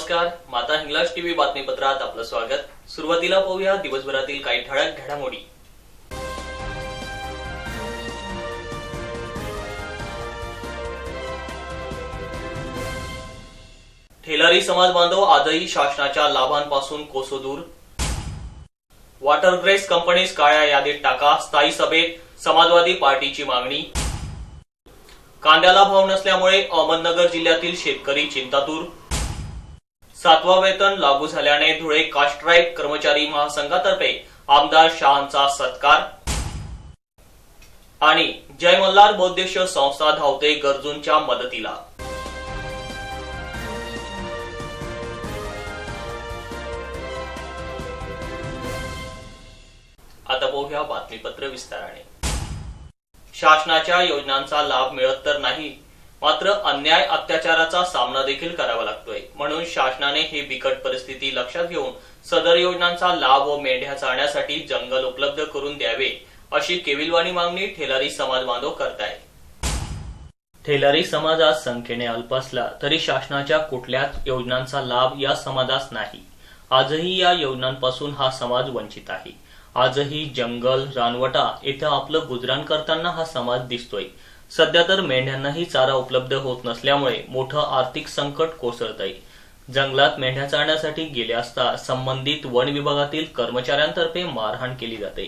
नमस्कार, माता हिंगलाज टीव्ही बातमीपत्रात आपलं स्वागत। सुरुवातीला पाहूया दिवसभरातील काही ठळक घडामोडी। ठेलारी समाज बांधव आजही शासनाच्या लाभांपासून कोसो दूर। वॉटरग्रेस कंपनीज काळ्या यादीत टाका, स्थायी सभेत समाजवादी पार्टीची मागणी। कांद्याला भाव नसल्यामुळे अहमदनगर जिल्ह्यातील शेतकरी चिंतातूर। 7वा वेतन लागू झाल्याने धुळे कास्ट्राईट कर्मचारी महासंघातर्फे आमदार शहांचा सत्कार। आणि जय मल्हार बौद्धिक संस्था धावते गरजूंच्या मदतीला। आता पाहूया बातमीपत्र विस्ताराने। शासनाच्या योजनांचा लाभ मिळत तर नाही, मात्र अन्याय अत्याचाराचा सामना देखील करावा लागतोय। म्हणून शासनाने ही बिकट परिस्थिती लक्षात घेऊन सदर योजनांचा लाभ व मेंढ्या चारण्यासाठी जंगल उपलब्ध करून द्यावे, अशी केविलवाणी मागणी ठेलारी समाज बांधव करतायत। ठेलारी समाज आज संख्येने अल्प असला तरी शासनाच्या कुठल्याच योजनांचा लाभ या समाजास नाही। आजही या योजनांपासून हा समाज वंचित आहे। आजही जंगल रानवटा येथे आपलं गुजराण करताना हा समाज दिसतोय। सध्या तर मेंढ्यांनाही चारा उपलब्ध होत नसल्यामुळे मोठं आर्थिक संकट कोसळतंय। जंगलात मेंढ्या चारण्यासाठी गेले असता संबंधित वन विभागातील कर्मचाऱ्यांतर्फे मारहाण केली जाते।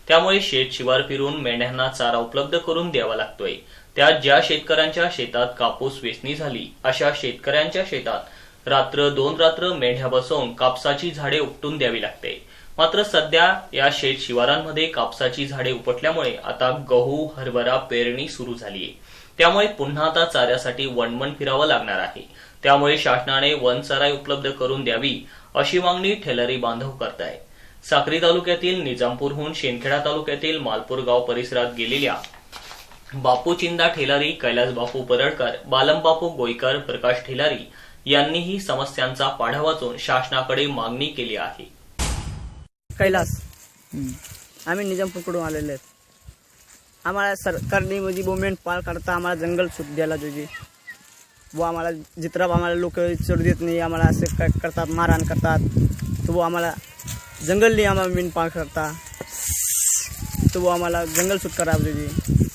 त्यामुळे शेत शिवार फिरून मेंढ्यांना चारा उपलब्ध करून द्यावा लागतोय। त्यात ज्या शेतकऱ्यांच्या शेतात कापूस वेचणी झाली अशा शेतकऱ्यांच्या शेतात रात्र 2 रात्र मेंढ्या बसवून कापसाची झाडे उपटून द्यावी लागते। मात्र सध्या या शेत शिवारांमध्ये कापसाची झाडे उपटल्यामुळे आता गहू हरभरा पेरणी सुरू झालीय। त्यामुळे पुन्हा आता चाऱ्यासाठी वणवण फिरावं लागणार आहे। त्यामुळे शासनाने वन चराई उपलब्ध करून द्यावी, अशी मागणी ठेलारी बांधव करताय। साक्री तालुक्यातील निजामपूरहून शेंदखेडा तालुक्यातील मालपूर गाव परिसरात गेलेल्या बापू चिंदा ठेलारी, कैलास बापू परडकर, बालम बापू गोईकर, प्रकाश ठेलारी यांनीही समस्यांचा पाढा वाचून शासनाकडे मागणी केली आहे। कैलास, आम्ही निजामपूरकडून आलेले आहेत। आम्हाला सरकारने म्हणजे बोमेंट पाळ करता आम्हाला जंगल सूट द्यायला पाहिजे व आम्हाला जित्राब आम्हाला लोक चढ देत नाही, आम्हाला असे काय करतात, मारहाण करतात। तो वो आम्हाला जंगलने आम्हाला मेंढ पाळ करता, तो वो आम्हाला जंगल सूट करायला पाहिजे,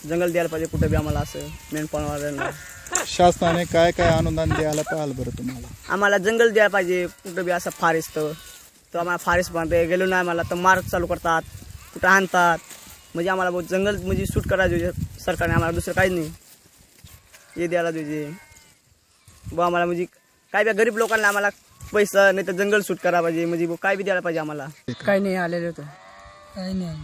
जंगल द्यायला पाहिजे कुठे बी आम्हाला असं मेंढ पाळणाऱ्यांना। शासनाने काय काय अनुदान द्यायला पाहिलं बरं तुम्हाला? आम्हाला जंगल द्यायला पाहिजे, कुठं बी असं फारेस्ट तर आम्हाला फॉरेस्ट मध्ये गेलो नाही आम्हाला तर मार चालू करतात, कुठं आणतात। म्हणजे आम्हाला बहुत जंगल म्हणजे शूट करायला सरकारने, आम्हाला दुसरं काहीच नाही हे द्यायला पाहिजे। व आम्हाला म्हणजे काय बी गरीब लोकांना आम्हाला पैसा नाही तर जंगल शूट करायला पाहिजे, म्हणजे काय बी द्यायला पाहिजे आम्हाला। काही नाही आलेलं होतं, काही नाही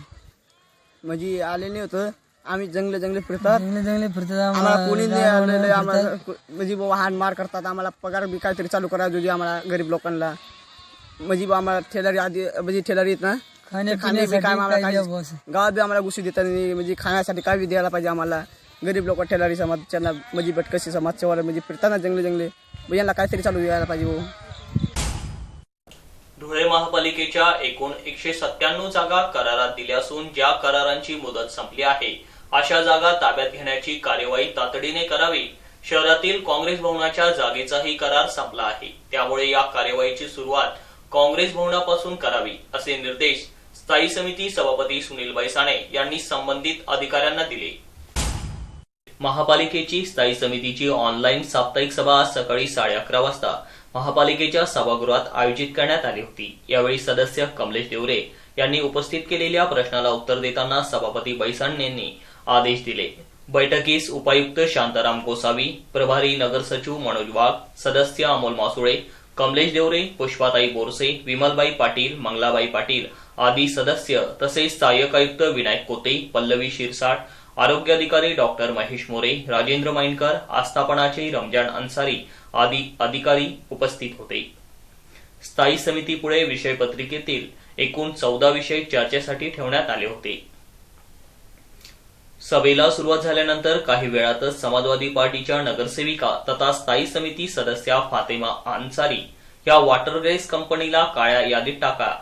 म्हणजे आले नाही होतं। आम्ही जंगल फिरतात, आम्हाला कोणी नाही आलेलं, आम्हाला म्हणजे हाण मार करतात। आम्हाला पगार बी काहीतरी चालू करायला पाहिजे आम्हाला गरीब लोकांना। म्हणजे आम्हाला ठेलारी आधी म्हणजे ठेलारी येत ना खाणे काय गावात बी आम्हाला घुशी देतात, म्हणजे खाण्यासाठी काय बी द्यायला पाहिजे आम्हाला। गरीब लोक ठेलारी समाजच्या म्हणजे भटकशी समाजच्या वर म्हणजे फिरताना जंगले यांना काहीतरी चालू द्यायला पाहिजे। धुळे महापालिकेच्या एकूण 197 जागा करारात दिल्या असून ज्या करारांची मुदत संपली आहे अशा जागा ताब्यात घेण्याची कार्यवाही तातडीने करावी। शहरातील काँग्रेस भवनाच्या जागेचाही करार संपला आहे, त्यामुळे या कार्यवाहीची सुरुवात काँग्रेस भवनापासून करावी, असे निर्देश स्थायी समिती सभापती सुनील बैसाणे यांनी संबंधित अधिकाऱ्यांना दिले। महापालिकेची स्थायी समितीची ऑनलाईन साप्ताहिक सभा आज सकाळी 11:30 वाजता महापालिकेच्या सभागृहात आयोजित करण्यात आली होती। यावेळी सदस्य कमलेश देवरे यांनी उपस्थित केलेल्या प्रश्नाला उत्तर देताना सभापती बैसाणे यांनी आदेश दिले। बैठकीस उपायुक्त शांताराम गोसावी, प्रभारी नगरसचिव मनोज वाघ, सदस्य अमोल मासुळे, कमलेश देवरे, पुष्पाताई बोरसे, विमलबाई पाटील, मंगलाबाई पाटील आदी सदस्य तसेच सहाय्यक आयुक्त विनायक कोते, पल्लवी शिरसाट, आरोग्य अधिकारी डॉक्टर महेश मोरे, राजेंद्र माइनकर, आस्थापनाचे रमजान अन्सारी आदी अधिकारी उपस्थित होते। स्थायी समितीपुढे विषयपत्रिकेतील एकूण 14 विषय चर्चेसाठी ठेवण्यात आले होते। सभेला सुरुवात झाल्यानंतर काही वेळातच समाजवादी पार्टीच्या नगरसेविका तथा स्थायी समिती सदस्या फातेमा अन्सारी या वॉटरग्रेस कंपनीला काळ्या यादीत टाका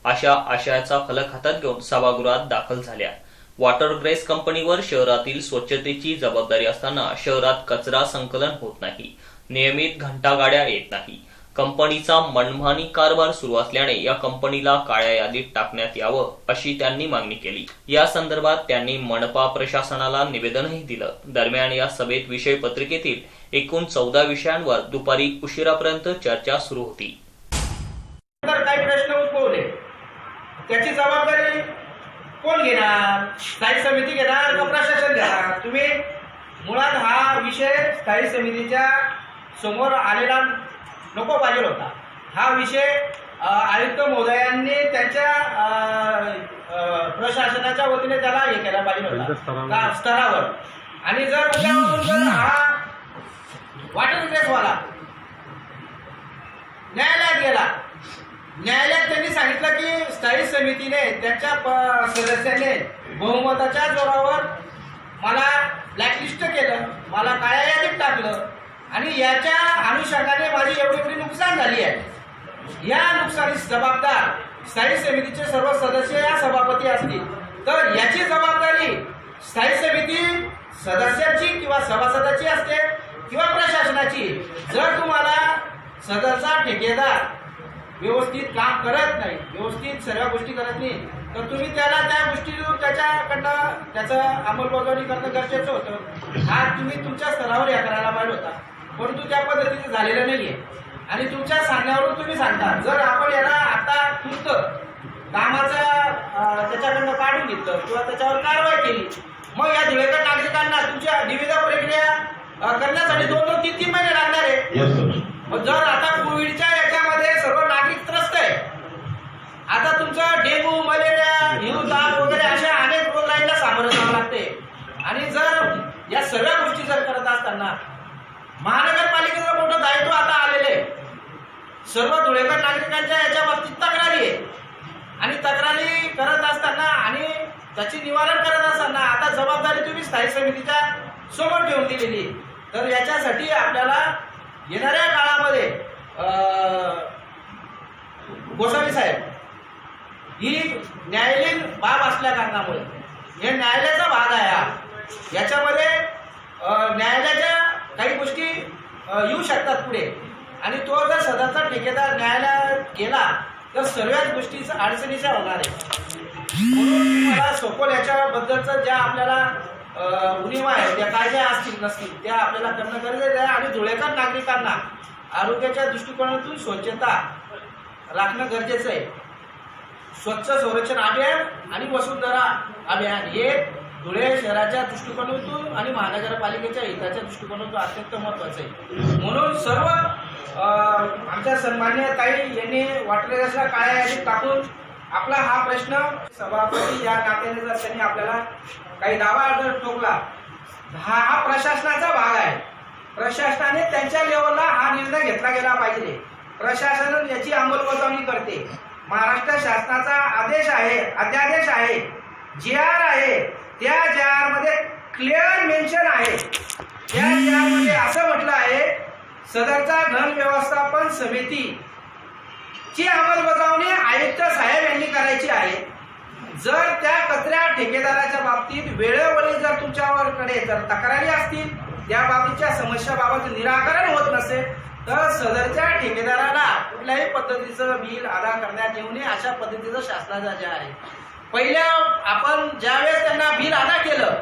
अशा आशयाचा फलक हातात घेऊन सभागृहात दाखल झाल्या। वॉटरग्रेस कंपनीवर शहरातील स्वच्छतेची जबाबदारी असताना शहरात कचरा संकलन होत नाही, नियमित घंटागाड्या येत नाही, कंपनीचा मनमानी कारभार सुरू असल्याने या कंपनीला काळ्या यादीत टाकण्यात यावं अशी त्यांनी मागणी केली। या संदर्भात त्यांनी मनपा प्रशासनाला निवेदनही दिलं। दरम्यान या सभेत विषय पत्रिकेतील एकूण 14 विषयांवर दुपारी उशिरापर्यंत चर्चा सुरू होती। काही प्रश्न उद्भवले, त्याची जबाबदारी कोण घेणार? स्थायी समिती घेणार का प्रशासन घेणार? तुम्ही मुळात हा विषय स्थायी समितीच्या समोर आलेला नको पाहिजे होता। हा विषय आयुक्त महोदयांनी त्यांच्या प्रशासनाच्या वतीने त्याला हे केला पाहिजे होता स्तरावर। आणि जर उद्यावरून जर हा वॉटर केसवाला न्यायालयात गेला, न्यायालयात त्यांनी सांगितलं की स्थायी समितीने त्यांच्या सदस्याने बहुमताच्या जोरावर मला ब्लॅकलिस्ट केलं, मला काळ्या यादीत टाकलं आणि याच्या अनुषंगाने माझी एवढी नुकसान झाली आहे। या नुकसानीस जबाबदार स्थायी समितीचे सर्व सदस्य या सभापती असतील, तर याची जबाबदारी स्थायी समिती सदस्याची किंवा सभासदाची असते किंवा प्रशासनाची। जर तुम्हाला सदरचा ठेकेदार व्यवस्थित काम करत नाही, व्यवस्थित सर्व गोष्टी करत नाही, तर तुम्ही त्याला त्या गोष्टी त्याच्याकडनं त्याचं अंमलबजावणी करणं गरजेचं होतं। हा तुम्ही तुमच्या स्तरावर या करायला पाहिजे होता, परंतु त्या पद्धतीने झालेलं नाहीये। आणि तुमच्या सांगण्यावरून तुम्ही सांगता जर आपण याला आता तूर्त कामाचा त्याच्याकडनं काढून घेतलं किंवा त्याच्यावर कारवाई केली, मग या धुळेकर नागरिकांना तुमच्या निविदा प्रक्रिया करण्यासाठी 2-3 महिने लागणार आहे। मग जर आता कोविडच्या याच्यामध्ये सर्व नागरिक त्रस्त आहे, आता तुमचं डेंग्यू, मलेरिया, हिव ताप वगैरे अशा अनेक रोगराईला सामोरं जावं लागते। आणि जर या सर्व गोष्टी जर करत असताना महानगरपालिकेचं मोठं दायित्व आता आलेलं आहे। सर्व धुळेकर नागरिकांच्या याच्या बाबतीत तक्रारी आहे आणि तक्रारी करत असताना आणि त्याची निवारण करत असताना आता जबाबदारी तुम्ही स्थायी समितीच्या समोर ठेवून दिलेली। तर याच्यासाठी आपल्याला येणाऱ्या काळामध्ये गोसावी साहेब ही न्यायालयीन बाब असल्या कारणामुळे हे न्यायालयाचा भाग आहे हा, याच्यामध्ये न्यायालयाच्या काही गोष्टी येऊ शकतात पुढे आणि तो जर सदरचा ठेकेदार न्यायालयात गेला तर सर्वच गोष्टी अडचणीच्या होणार आहे। म्हणून मला सखोल याच्याबद्दलचं ज्या आपल्याला उणिवा आहे त्या काय ज्या असतील नसतील त्या आपल्याला करणं गरजेचं आहे। आणि धुळेकर नागरिकांना आरोग्याच्या दृष्टिकोनातून स्वच्छता राखणं गरजेचं आहे। स्वच्छ संरक्षण अभियान आणि वसुंधरा अभियान हे धुळे शहराच्या दृष्टिकोनातून आणि महानगरपालिकेच्या हिताच्या दृष्टिकोनातून अत्यंत महत्वाचं आहे। म्हणून सर्व आमच्या सन्मान्य ताई यांनी वाटलेल्या काळ्या यादीत टाकून आपला हा प्रश्न सभापती या नात्याने जर त्यांनी आपल्याला काही दावा जर ठोकला, हा प्रशासनाचा भाग आहे। प्रशासनाने त्यांच्या लेवलला हा निर्णय घेतला गेला पाहिजे। प्रशासन याची अंमलबजावणी करते। महाराष्ट्र शासनाचा आदेश आहे, अध्यादेश आहे, GR आहे, त्या GR मध्ये क्लिअर मेन्शन आहे। त्या GR मध्ये असं म्हटलं आहे सदरचा घन व्यवस्थापन समिती ची अंमलबजावणी आयुक्त साहेब यांनी करायची आहे। जर त्या कचऱ्या ठेकेदाराच्या बाबतीत वेळोवेळी जर तुमच्याकडे जर तक्रारी असतील, त्या बाबतीच्या समस्याबाबत निराकरण होत नसेल, तर सदरच्या ठेकेदाराला कुठल्याही पद्धतीचं बिल अदा करण्यात येऊ नये अशा पद्धतीचं शासनाचा जे आहे। पहिल्या आपण ज्यावेळेस त्यांना बिल अदा केलं,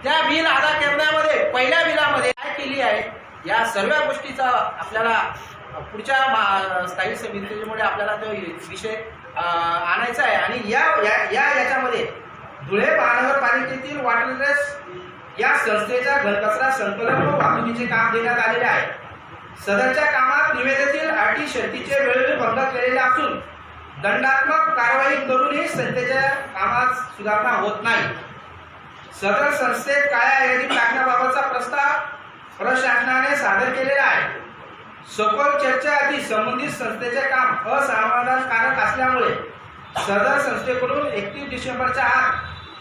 त्या बिल अदा करण्यामध्ये पहिल्या बिलामध्ये काय केली आहे या सर्व गोष्टीचा आपल्याला पुढच्या स्थायी समितीमुळे आपल्याला तो विषय आणायचा आहे। आणि याच्यामध्ये धुळे महानगरपालिकेतील वॉटरलेस या संस्थेच्या घनकचरा संकलन व वाहतुकीचे काम देण्यात आलेले आहे। सदरच्या कामात निविदेतील अटी शर्तीचे वेळोवेळी भंग केलेले असून दंडात्मक कारवाई करूनही संस्थेच्या कामात सुधारणा होत नाही। सदर संस्थेत काळ्या यादीत टाकण्याबाबतचा प्रस्ताव प्रशासनाने सादर केलेला आहे। सखोल चर्चेआधी संबंधित संस्थेचे काम असमाधानकारक असल्यामुळे सदर संस्थेकडून 31 डिसेंबरच्या आत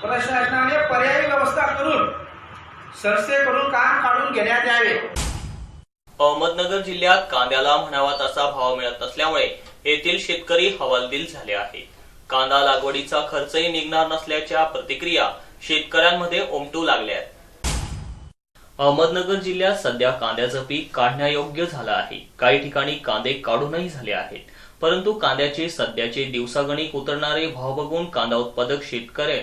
प्रशासनाने पर्यायी व्यवस्था करून संस्थेकडून काम काढून घेण्यात यावे। अहमदनगर जिल्ह्यात कांद्याला म्हणावा तसा भाव मिळत नसल्यामुळे येथील शेतकरी हवालदिल झाले आहेत। कांदा लागवडीचा खर्चही निघणार नसल्याच्या प्रतिक्रिया शेतकऱ्यांमध्ये उमटू लागल्या आहेत। अहमदनगर जिल्ह्यात सध्या कांद्याचं पीक काढण्यायोग्य झालं आहे. काही ठिकाणी कांदे काढूनही झाले आहेत, परंतु कांद्याचे सध्याचे दिवसागणिक उतरणारे भाव बघून कांदा उत्पादक शेतकरी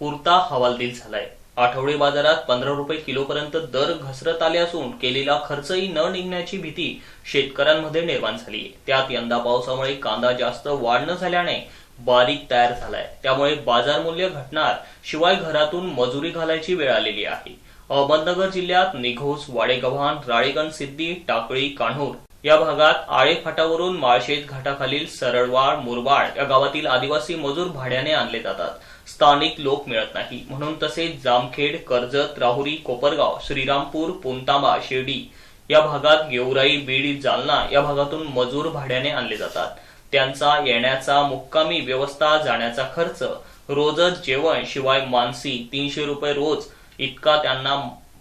पुरता हवालदिल झालाय. आठवडे बाजारात 15 रुपये किलोपर्यंत दर घसरत आले असून केलेला खर्चही न निघण्याची भीती शेतकऱ्यांमध्ये निर्माण झाली. त्यात यंदा पावसामुळे कांदा जास्त वाढ न झाल्याने बारीक तयार झालाय. त्यामुळे बाजार मूल्य घटणार, शिवाय घरातून मजुरी घालायची वेळ आलेली आहे. अहमदनगर जिल्ह्यात निघोस, वाडेगव्हाण, राळेगण सिद्धी, टाकळी, कान्हूर या भागात आळे फाटावरून माळशेत घाटाखालील सरळवाड, मुरबाड या गावातील आदिवासी मजूर भाड्याने आणले जातात. स्थानिक लोक मिळत नाही म्हणून तसेच जामखेड, कर्जत, राहुरी, कोपरगाव, श्रीरामपूर, पुनतांबा, शिर्डी या भागात गेवराई, बीड, जालना या भागातून मजूर भाड्याने आणले जातात. त्यांचा येण्याचा, मुक्कामी व्यवस्था, जाण्याचा खर्च, रोजच जेवण, शिवाय मानसी 300 रुपये रोज इतका त्यांना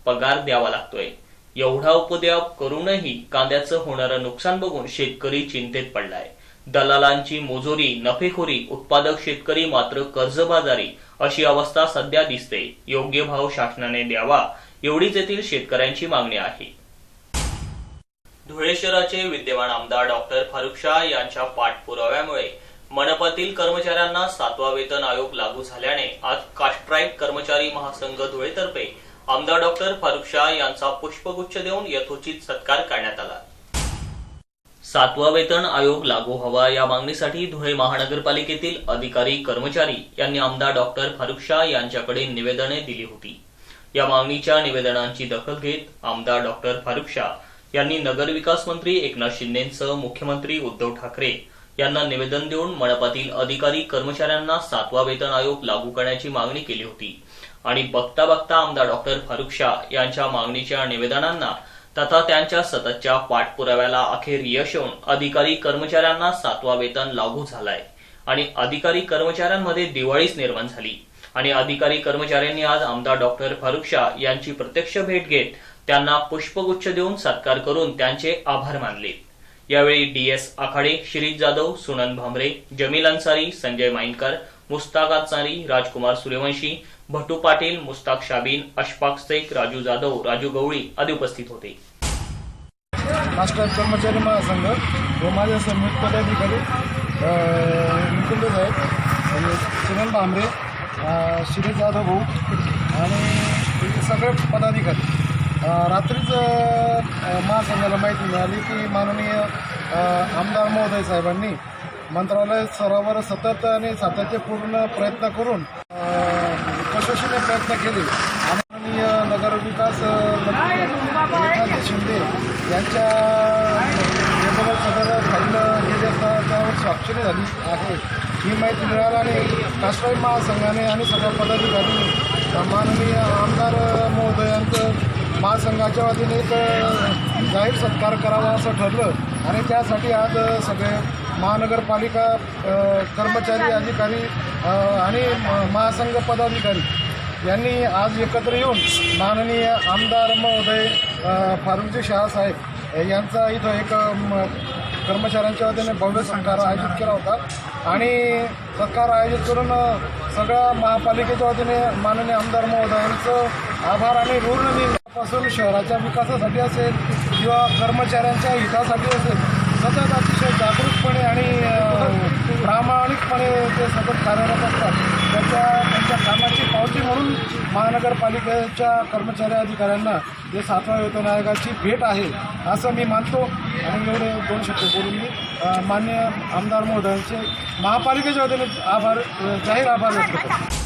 पगार द्यावा लागतोय. एवढा उपद्व्याप करूनही कांद्याचं होणारं नुकसान बघून शेतकरी चिंतेत पडलाय. दलालांची मुजोरी, नफेखोरी, उत्पादक शेतकरी मात्र कर्जबाजारी अशी अवस्था सध्या दिसते. योग्य भाव शासनाने द्यावा एवढीच येथील शेतकऱ्यांची मागणी आहे. धुळे शहराचे विद्यमान आमदार डॉक्टर फारुख शाह यांच्या पाठपुराव्यामुळे मनपातील कर्मचाऱ्यांना 7वा वेतन आयोग लागू झाल्याने आज कास्ट्राईक कर्मचारी महासंघ धुळेतर्फे आमदार डॉक्टर फारुख शाह यांचा पुष्पगुच्छ देऊन यथोचित सत्कार करण्यात आला. 7वा वेतन आयोग लागू व्हावा या मागणीसाठी धुळे महानगरपालिकेतील अधिकारी कर्मचारी यांनी आमदार डॉक्टर फारुख शाह यांच्याकडे निवेदने दिली होती. या मागणीच्या निवेदनांची दखल घेत आमदार डॉक्टर फारुख शाह यांनी नगरविकास मंत्री एकनाथ शिंदेंसह मुख्यमंत्री उद्धव ठाकरे यांना निवेदन देऊन मनपातील अधिकारी कर्मचाऱ्यांना 7वा वेतन आयोग लागू करण्याची मागणी केली होती. आणि बघता बघता आमदार डॉक्टर फारुख शाह यांच्या मागणीच्या निवेदनांना तथा त्यांच्या सततच्या पाठपुराव्याला अखेर यश येऊन अधिकारी कर्मचाऱ्यांना 7वा वेतन लागू झालाय आणि अधिकारी कर्मचाऱ्यांमध्ये दिवाळीच निर्माण झाली. आणि अधिकारी कर्मचाऱ्यांनी आज आमदार डॉक्टर फारुख शाह यांची प्रत्यक्ष भेट घेत त्यांना पुष्पगुच्छ देऊन सत्कार करून त्यांचे आभार मानले. यावेळी DS आखाडे, शिरीष जाधव, सुनंद भामरे, जमील अन्सारी, संजय माईनकर, मुस्ताक अन्सारी, राजकुमार सूर्यवंशी, भट्टू पाटील, मुस्ताक शाबीन, अशफाक शेख, राजू जाधव, राजू गवळी आदी उपस्थित होते. राष्ट्रीय कर्मचारी महासंघ व माझे संयुक्त पदाधिकारी मुकुंद साहेब, सुनंद भामरे, शिरीष जाधव भाऊ आणि सगळे पदाधिकारी रात्रीच महासंघाला माहिती मिळाली की माननीय आमदार महोदय साहेबांनी मंत्रालय स्तरावर सतत आणि सातत्यपूर्ण प्रयत्न करून कसोशीने प्रयत्न केले. माननीय नगरविकास मंत्री एकनाथ शिंदे यांच्या सदर फाईल गेली असता त्यावर स्वाक्षरी झाली आहे ही माहिती मिळाल्याने कास्ट्राईक महासंघाने आणि सगळ्या पदाधिकाऱ्यांनी माननीय आमदार महोदयांचं महासंघाच्या वतीने एक जाहीर सत्कार करावा असं ठरलं आणि त्यासाठी आज सगळे महानगरपालिका कर्मचारी, अधिकारी आणि महासंघ पदाधिकारी यांनी आज एकत्र येऊन माननीय आमदार महोदय फारुखजी शाह साहेब यांचा इथं एक कर्मचाऱ्यांच्या वतीने भव्य सत्कार आयोजित केला होता आणि सत्कार आयोजित करून सगळ्या महापालिकेच्या वतीने माननीय आमदार महोदयांचं आभार आणि ऋण पासून शहराच्या विकासासाठी असेल किंवा कर्मचाऱ्यांच्या हितासाठी असेल सतत अतिशय जागरूकपणे आणि प्रामाणिकपणे ते सतत कार्यरत असतात. त्यांच्या कामाची पावती म्हणून महानगरपालिकेच्या कर्मचारी अधिकाऱ्यांना जे 7व्या वेतन आयोगाची भेट आहे असं मी मानतो आणि एवढे 2 शब्द बोलून मी माननीय आमदार महोदयांचे महापालिकेच्या वतीने जाहीर आभार व्यक्त करतो.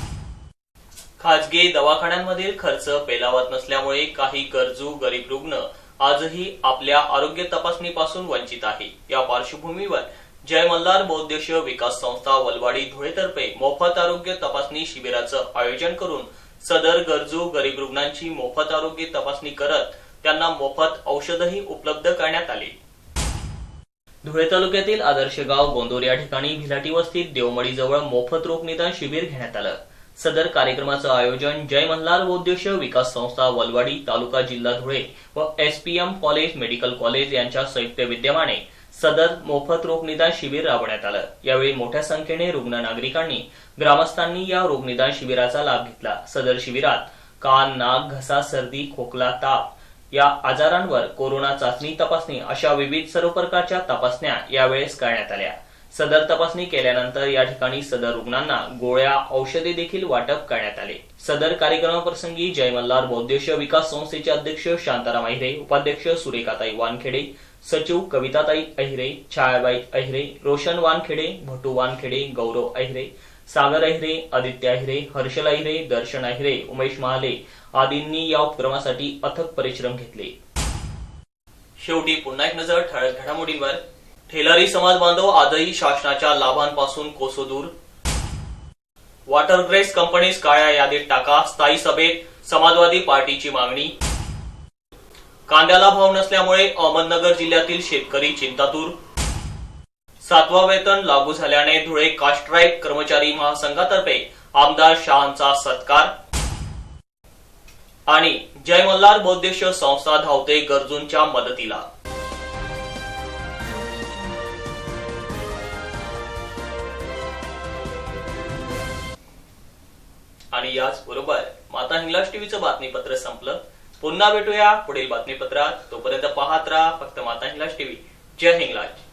खाजगी दवाखान्यांमधील खर्च पेलावत नसल्यामुळे काही गरजू गरीब रुग्ण आजही आपल्या आरोग्य तपासणीपासून वंचित आहे. या पार्श्वभूमीवर जय मल्हार बहुउद्देशीय विकास संस्था वलवाडी धुळेतर्फे मोफत आरोग्य तपासणी शिबिराचं आयोजन करून सदर गरजू गरीब रुग्णांची मोफत आरोग्य तपासणी करत त्यांना मोफत औषधही उपलब्ध करण्यात आले. धुळे तालुक्यातील आदर्श गाव गोंदोर या ठिकाणी भिलाटी वस्तीत देवमडीजवळ मोफत रोग निदान शिबिर घेण्यात आलं. सदर कार्यक्रमाचं आयोजन जय मल्हार बहुउद्देशीय विकास संस्था वलवाडी तालुका जिल्हा धुळे व SPM कॉलेज मेडिकल कॉलेज यांच्या संयुक्त विद्यमाने सदर मोफत रोग निदान शिबिर राबवण्यात आलं. यावेळी मोठ्या संख्येने रुग्ण नागरिकांनी, ग्रामस्थांनी या रोग निदान शिबिराचा लाभ घेतला. सदर शिबिरात कान, नाक, घसा, सर्दी, खोकला, ताप या आजारांवर कोरोना चाचणी, तपासणी अशा विविध सर्व प्रकारच्या तपासण्या यावेळेस करण्यात आल्या. सदर तपासणी केल्यानंतर या ठिकाणी सदर रुग्णांना गोळ्या, औषधे देखील वाटप करण्यात आले. सदर कार्यक्रमाप्रसंगी जय मल्हार बौद्धिक विकास संस्थेचे अध्यक्ष शांताराम अहिरे, उपाध्यक्ष सुरेखाताई वानखेडे, सचिव कविताताई अहिरे, छायाबाई अहिरे, रोशन वानखेडे, भटू वानखेडे, गौरव अहिरे, सागर अहिरे, आदित्य अहिरे, हर्षल अहिरे, दर्शन अहिरे, उमेश महाले आदींनी या उपक्रमासाठी अथक परिश्रम घेतले. शेवटी पुन्हा एक नजर ठळक घडामोडींवर. ठेलारी समाज बांधव आजही शासनाच्या लाभांपासून कोसो दूर. वॉटरग्रेस कंपनीज काळ्या यादीत टाका, स्थायी सभेत समाजवादी पार्टीची मागणी. कांद्याला भाव नसल्यामुळे अहमदनगर जिल्ह्यातील शेतकरी चिंतातूर. 7वा वेतन लागू झाल्याने धुळे कास्ट्राईक कर्मचारी महासंघातर्फे आमदार शहांचा सत्कार. आणि जय मल्हार बौद्धिक संस्था धावते गरजूंच्या मदतीला. आणि याच बरोबर माता हिंगलाज टीव्हीचं बातमीपत्र संपलं. पुन्हा भेटूया पुढील बातमीपत्रात. तोपर्यंत पाहत राहा फक्त माता हिंगलाज टीव्ही. जय हिंगलाज.